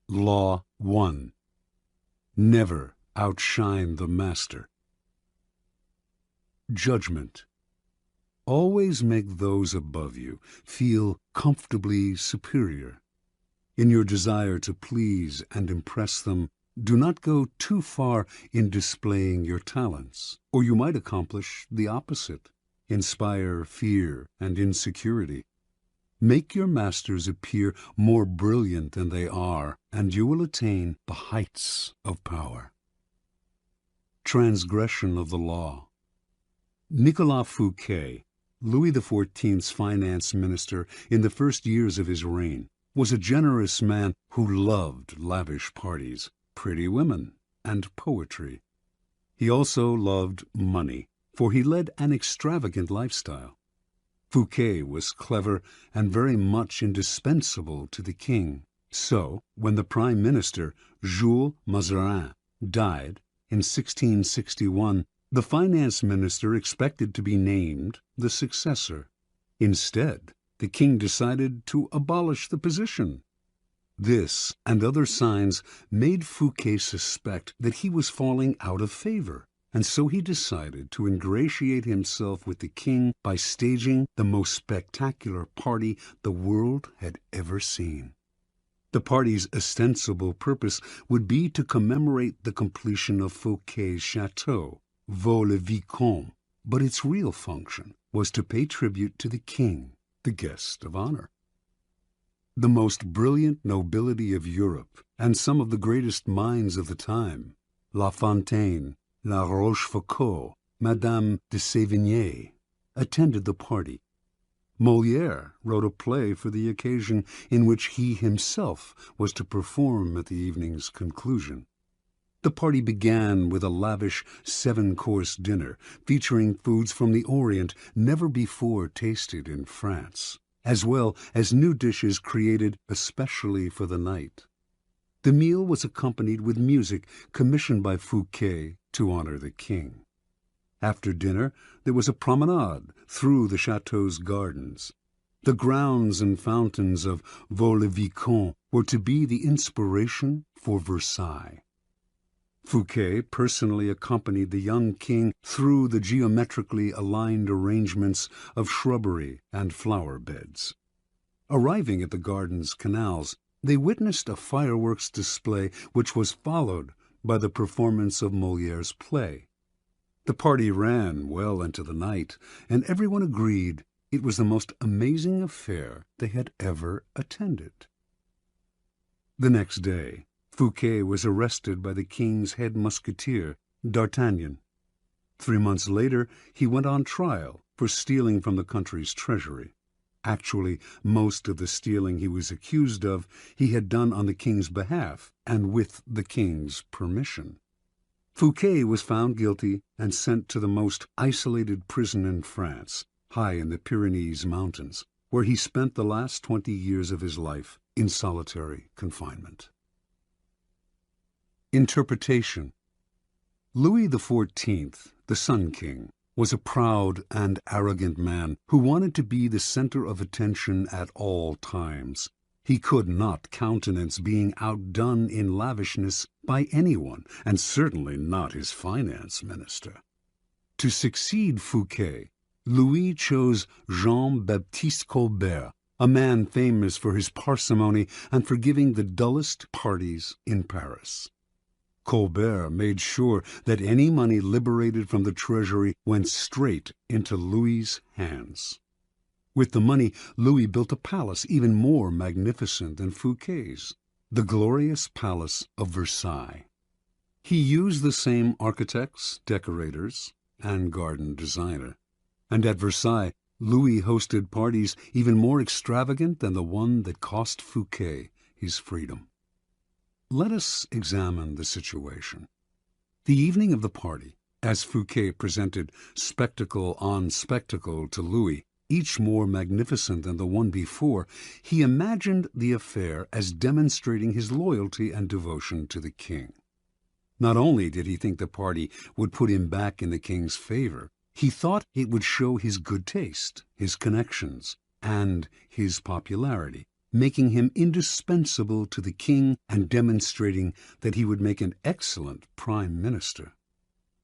Law 1. Never outshine the master. Judgment. Always make those above you feel comfortably superior. In your desire to please and impress them, do not go too far in displaying your talents, or you might accomplish the opposite, inspire fear and insecurity. Make your masters appear more brilliant than they are, and you will attain the heights of power. Transgression of the law. Nicolas Fouquet, Louis XIV's finance minister in the first years of his reign, was a generous man who loved lavish parties, pretty women, and poetry. He also loved money, for he led an extravagant lifestyle. Fouquet was clever and very much indispensable to the king. So, when the prime minister, Jules Mazarin, died in 1661, the finance minister expected to be named the successor. Instead, the king decided to abolish the position. This and other signs made Fouquet suspect that he was falling out of favor, and so he decided to ingratiate himself with the king by staging the most spectacular party the world had ever seen. The party's ostensible purpose would be to commemorate the completion of Fouquet's chateau, Vaux-le-Vicomte, but its real function was to pay tribute to the king, the guest of honor. The most brilliant nobility of Europe and some of the greatest minds of the time, La Fontaine, La Rochefoucauld, Madame de Sévigné, attended the party. Molière wrote a play for the occasion in which he himself was to perform at the evening's conclusion. The party began with a lavish 7-course dinner featuring foods from the Orient never before tasted in France, as well as new dishes created especially for the night. The meal was accompanied with music commissioned by Fouquet to honor the king. After dinner, there was a promenade through the chateau's gardens. The grounds and fountains of Vaux-le-Vicomte were to be the inspiration for Versailles. Fouquet personally accompanied the young king through the geometrically aligned arrangements of shrubbery and flower beds. Arriving at the garden's canals, they witnessed a fireworks display which was followed by the performance of Molière's play. The party ran well into the night, and everyone agreed it was the most amazing affair they had ever attended. The next day, Fouquet was arrested by the king's head musketeer, D'Artagnan. 3 months later, he went on trial for stealing from the country's treasury. Actually, most of the stealing he was accused of he had done on the king's behalf and with the king's permission. Fouquet was found guilty and sent to the most isolated prison in France, high in the Pyrenees Mountains, where he spent the last 20 years of his life in solitary confinement. Interpretation. Louis XIV, the Sun King, was a proud and arrogant man who wanted to be the center of attention at all times. He could not countenance being outdone in lavishness by anyone, and certainly not his finance minister. To succeed Fouquet, Louis chose Jean-Baptiste Colbert, a man famous for his parsimony and for giving the dullest parties in Paris. Colbert made sure that any money liberated from the treasury went straight into Louis's hands. With the money, Louis built a palace even more magnificent than Fouquet's, the glorious Palace of Versailles. He used the same architects, decorators, and garden designer. And at Versailles, Louis hosted parties even more extravagant than the one that cost Fouquet his freedom. Let us examine the situation. The evening of the party, as Fouquet presented spectacle on spectacle to Louis, each more magnificent than the one before, he imagined the affair as demonstrating his loyalty and devotion to the king. Not only did he think the party would put him back in the king's favor, he thought it would show his good taste, his connections, and his popularity. making him indispensable to the king and demonstrating that he would make an excellent prime minister.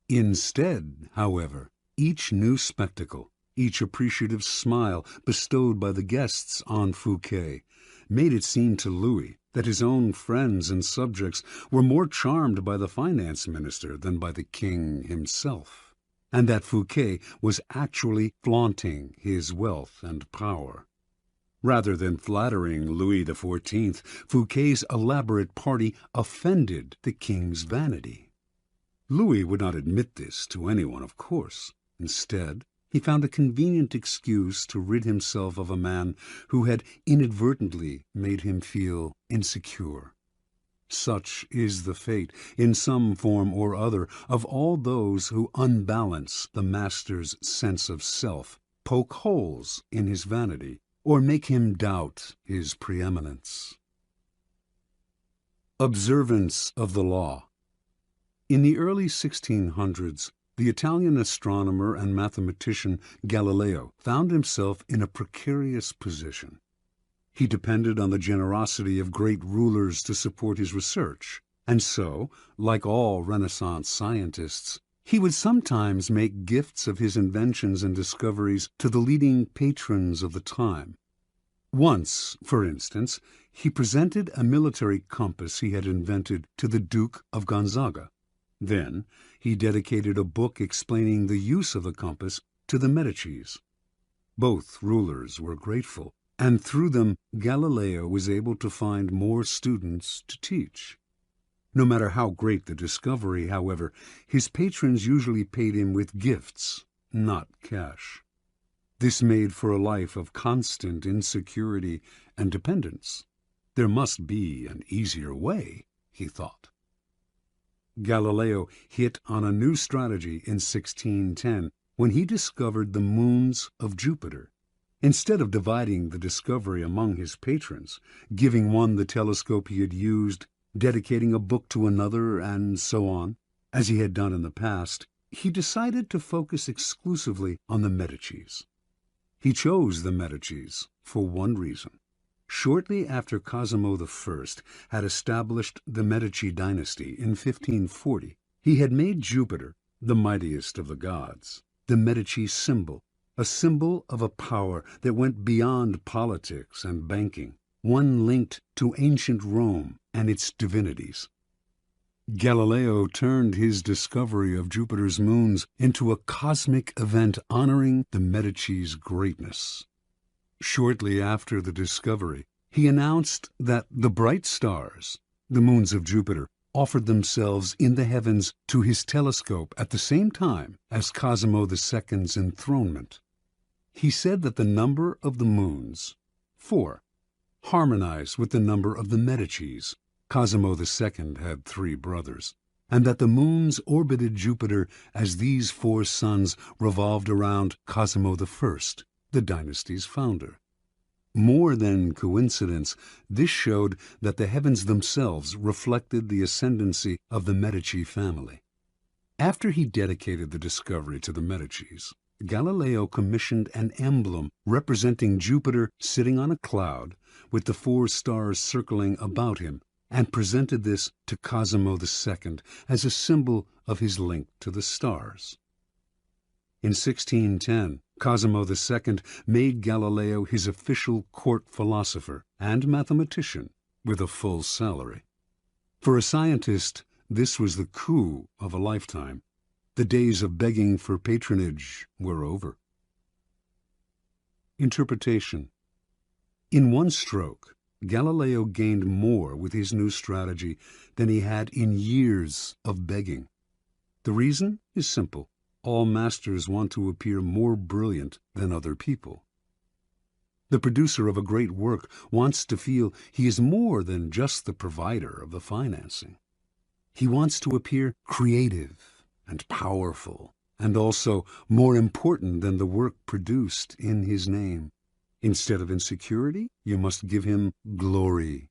Instead, however, each new spectacle, each appreciative smile bestowed by the guests on Fouquet, made it seem to Louis that his own friends and subjects were more charmed by the finance minister than by the king himself, and that Fouquet was actually flaunting his wealth and power. Rather than flattering Louis XIV, Fouquet's elaborate party offended the king's vanity. Louis would not admit this to anyone, of course. Instead, he found a convenient excuse to rid himself of a man who had inadvertently made him feel insecure. Such is the fate, in some form or other, of all those who unbalance the master's sense of self, poke holes in his vanity, or make him doubt his preeminence. Observance of the law. In the early 1600s, the Italian astronomer and mathematician Galileo found himself in a precarious position. He depended on the generosity of great rulers to support his research, and so, like all Renaissance scientists, he would sometimes make gifts of his inventions and discoveries to the leading patrons of the time. Once, for instance, he presented a military compass he had invented to the Duke of Gonzaga. Then he dedicated a book explaining the use of the compass to the Medicis. Both rulers were grateful, and through them Galileo was able to find more students to teach. No matter how great the discovery, however, his patrons usually paid him with gifts, not cash. This made for a life of constant insecurity and dependence. There must be an easier way, he thought. Galileo hit on a new strategy in 1610 when he discovered the moons of Jupiter. Instead of dividing the discovery among his patrons, giving one the telescope he had used, dedicating a book to another, and so on, as he had done in the past, he decided to focus exclusively on the Medicis. He chose the Medicis for one reason. Shortly after Cosimo I had established the Medici dynasty in 1540, he had made Jupiter, the mightiest of the gods, the Medici symbol, a symbol of a power that went beyond politics and banking, one linked to ancient Rome and its divinities. Galileo turned his discovery of Jupiter's moons into a cosmic event honoring the Medici's greatness. Shortly after the discovery, he announced that the bright stars, the moons of Jupiter, offered themselves in the heavens to his telescope at the same time as Cosimo II's enthronement. He said that the number of the moons, 4, harmonized with the number of the Medicis. Cosimo II had 3 brothers, and that the moons orbited Jupiter as these 4 suns revolved around Cosimo I, the dynasty's founder. More than coincidence, this showed that the heavens themselves reflected the ascendancy of the Medici family. After he dedicated the discovery to the Medicis, Galileo commissioned an emblem representing Jupiter sitting on a cloud with the 4 stars circling about him, and presented this to Cosimo II as a symbol of his link to the stars. In 1610, Cosimo II made Galileo his official court philosopher and mathematician with a full salary. For a scientist, this was the coup of a lifetime. The days of begging for patronage were over. Interpretation. In one stroke, Galileo gained more with his new strategy than he had in years of begging. The reason is simple. All masters want to appear more brilliant than other people. The producer of a great work wants to feel he is more than just the provider of the financing. He wants to appear creative and powerful, and also more important than the work produced in his name. Instead of insecurity, you must give him glory.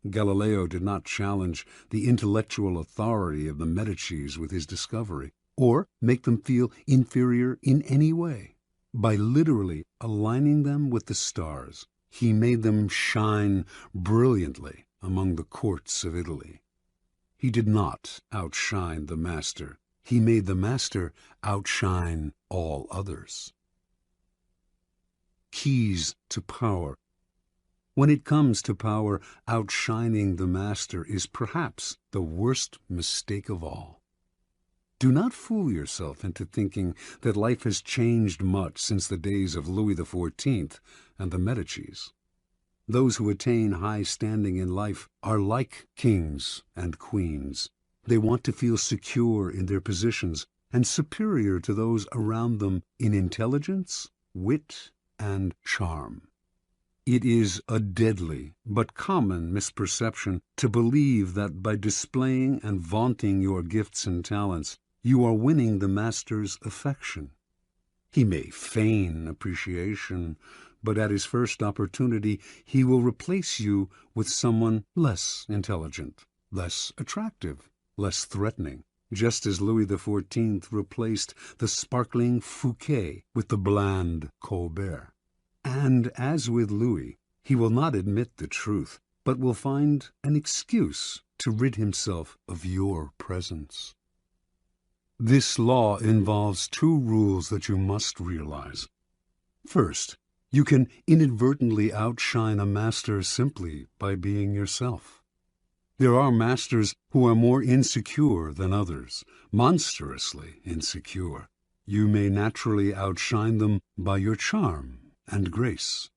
Galileo did not challenge the intellectual authority of the Medicis with his discovery, or make them feel inferior in any way. By literally aligning them with the stars, he made them shine brilliantly among the courts of Italy. He did not outshine the master. He made the master outshine all others. Keys to power. When it comes to power, outshining the master is perhaps the worst mistake of all. Do not fool yourself into thinking that life has changed much since the days of Louis XIV and the Medicis. Those who attain high standing in life are like kings and queens. They want to feel secure in their positions and superior to those around them in intelligence, wit, and charm. It is a deadly but common misperception to believe that by displaying and vaunting your gifts and talents, you are winning the master's affection. He may feign appreciation, but at his first opportunity he will replace you with someone less intelligent, less attractive, less threatening, just as Louis XIV replaced the sparkling Fouquet with the bland Colbert. And as with Louis, he will not admit the truth, but will find an excuse to rid himself of your presence. This law involves two rules that you must realize. First, you can inadvertently outshine a master simply by being yourself. There are masters who are more insecure than others, monstrously insecure. You may naturally outshine them by your charm and grace.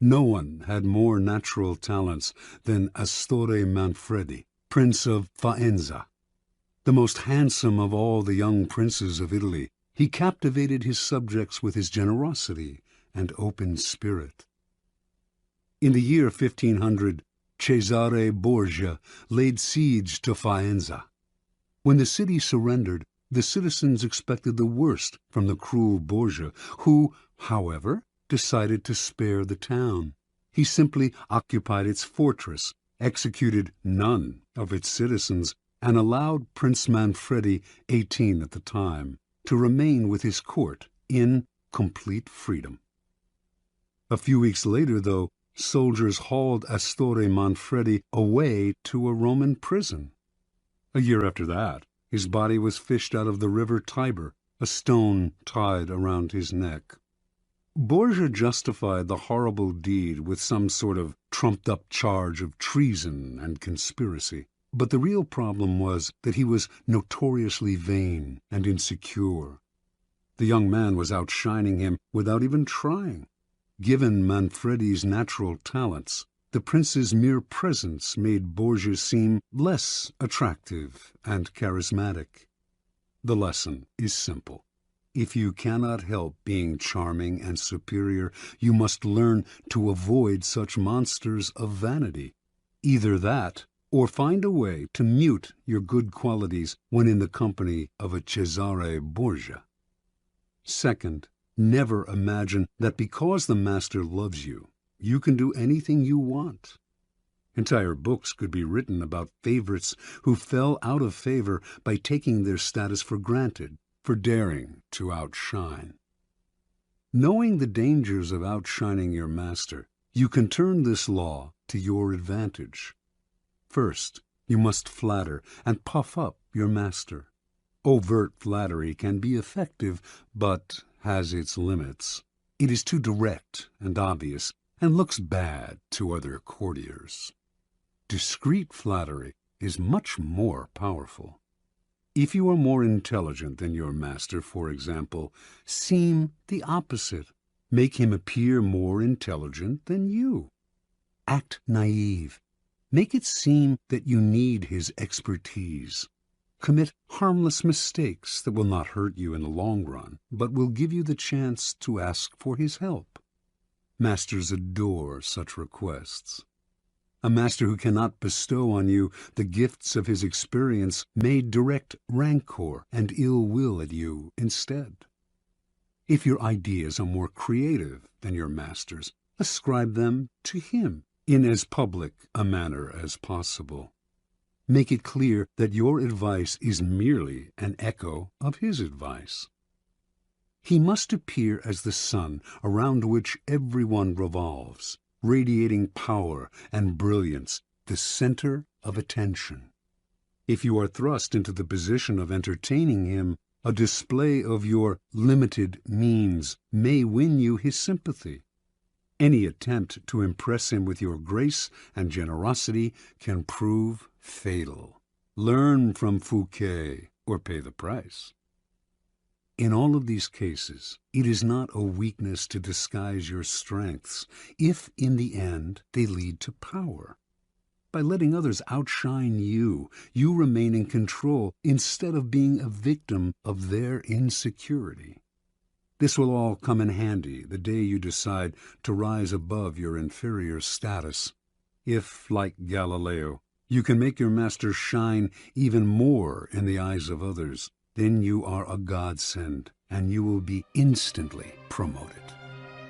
No one had more natural talents than Astorre Manfredi, Prince of Faenza. The most handsome of all the young princes of Italy, he captivated his subjects with his generosity and open spirit. In the year 1500, Cesare Borgia laid siege to Faenza. When the city surrendered, the citizens expected the worst from the cruel Borgia, who, however, decided to spare the town. He simply occupied its fortress, executed none of its citizens, and allowed Prince Manfredi, 18 at the time, to remain with his court in complete freedom. A few weeks later, though, soldiers hauled Astorre Manfredi away to a Roman prison. A year after that, his body was fished out of the river Tiber, a stone tied around his neck. Borgia justified the horrible deed with some sort of trumped-up charge of treason and conspiracy. But the real problem was that he was notoriously vain and insecure. The young man was outshining him without even trying. Given Manfredi's natural talents, the prince's mere presence made Borgia seem less attractive and charismatic. The lesson is simple. If you cannot help being charming and superior, you must learn to avoid such monsters of vanity. Either that, or find a way to mute your good qualities when in the company of a Cesare Borgia. Second, never imagine that because the master loves you, you can do anything you want. Entire books could be written about favorites who fell out of favor by taking their status for granted, for daring to outshine. Knowing the dangers of outshining your master, you can turn this law to your advantage. First, you must flatter and puff up your master. Overt flattery can be effective, but has its limits. It is too direct and obvious, and looks bad to other courtiers. Discreet flattery is much more powerful. If you are more intelligent than your master, for example, seem the opposite. Make him appear more intelligent than you. Act naive. Make it seem that you need his expertise. Commit harmless mistakes that will not hurt you in the long run, but will give you the chance to ask for his help. Masters adore such requests. A master who cannot bestow on you the gifts of his experience may direct rancor and ill will at you instead. If your ideas are more creative than your master's, ascribe them to him in as public a manner as possible. Make it clear that your advice is merely an echo of his advice. He must appear as the sun around which everyone revolves, radiating power and brilliance, the center of attention. If you are thrust into the position of entertaining him, a display of your limited means may win you his sympathy. Any attempt to impress him with your grace and generosity can prove fatal. Learn from Fouquet or pay the price. In all of these cases, it is not a weakness to disguise your strengths if, in the end, they lead to power. By letting others outshine you, you remain in control instead of being a victim of their insecurity. This will all come in handy the day you decide to rise above your inferior status. If, like Galileo, you can make your master shine even more in the eyes of others, then you are a godsend, and you will be instantly promoted.